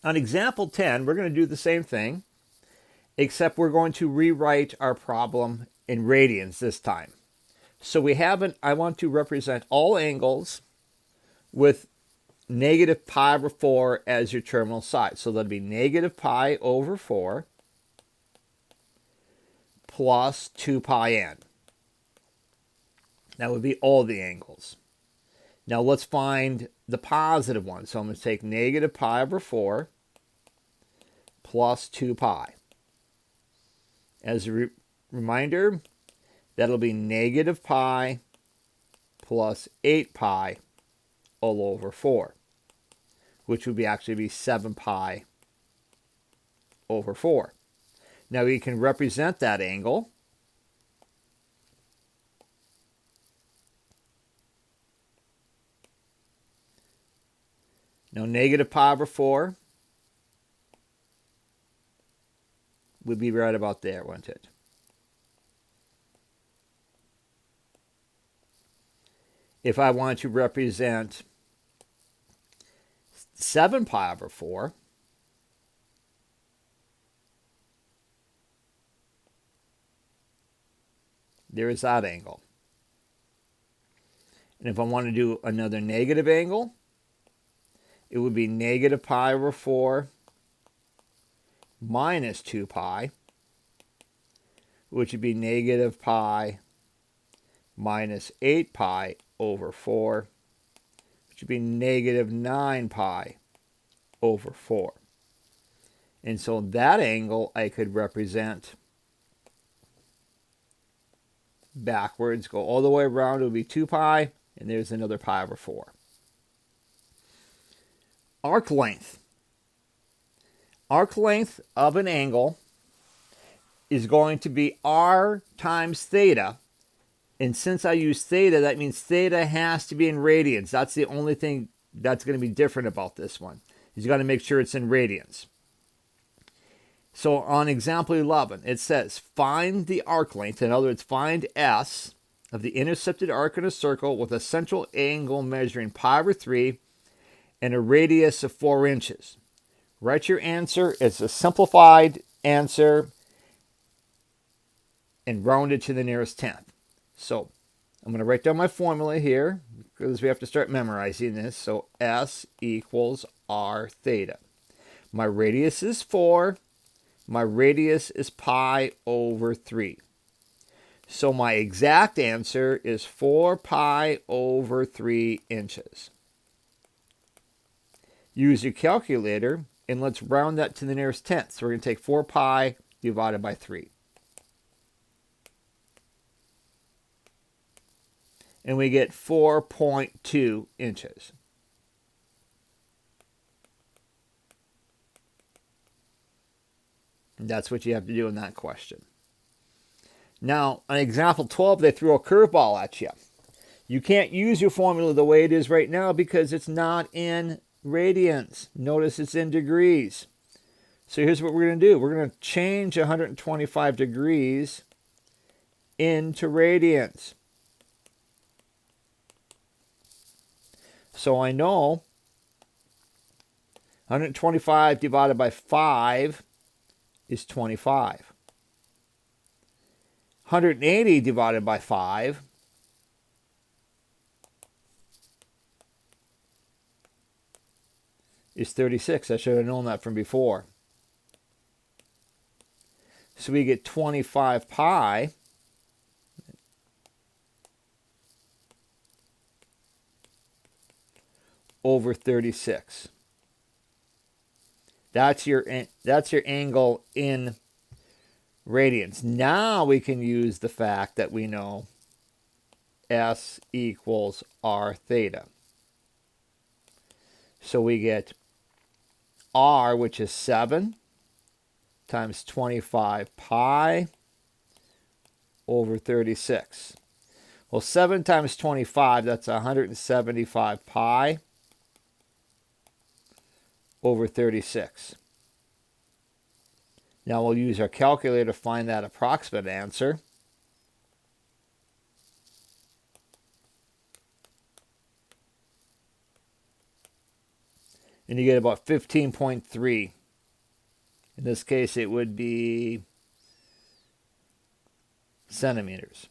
On example 10, we're going to do the same thing, except we're going to rewrite our problem in radians this time. So I want to represent all angles with negative pi over 4 as your terminal side. So that'll be negative pi over 4 plus 2 pi n. That would be all the angles. Now let's find the positive one. So I'm going to take negative pi over 4 plus 2 pi. As a reminder, that'll be negative pi plus 8 pi all over 4, which would actually be 7 pi over 4. Now we can represent that angle. Now negative pi over 4 would be right about there, wouldn't it? If I want to represent 7 pi over 4, there is that angle. And if I want to do another negative angle, it would be negative pi over 4 minus 2 pi, which would be negative pi minus 8 pi over 4, which would be negative 9 pi over 4. And so that angle I could represent backwards, go all the way around, it would be 2 pi, and there's another pi over 4. Arc length. Arc length of an angle is going to be r times theta. And since I use theta, that means theta has to be in radians. That's the only thing that's going to be different about this one. You got to make sure it's in radians. So on example 11, it says, find the arc length. In other words, find S of the intercepted arc in a circle with a central angle measuring pi over 3 and a radius of 4 inches. Write your answer as a simplified answer and round it to the nearest tenth. So I'm going to write down my formula here because we have to start memorizing this. So S equals R theta. My radius is 4. My radius is pi over 3. So my exact answer is 4 pi over 3 inches. Use your calculator and let's round that to the nearest tenth. So we're going to take 4 pi divided by 3. And we get 4.2 inches. And that's what you have to do in that question. Now, on example 12, they threw a curveball at you. You can't use your formula the way it is right now because it's not in radians. Notice it's in degrees. So here's what we're going to do. We're going to change 125 degrees into radians. So I know 125 divided by 5 is 25. 180 divided by 5 is 36. I should have known that from before. So we get 25 pi over 36. That's your angle in radians. Now we can use the fact that we know S equals R theta. So we get R, which is 7, times 25 pi over 36. Well, 7 times 25, that's 175 pi over 36. Now we'll use our calculator to find that approximate answer. and you get about 15.3. In this case, it would be centimeters.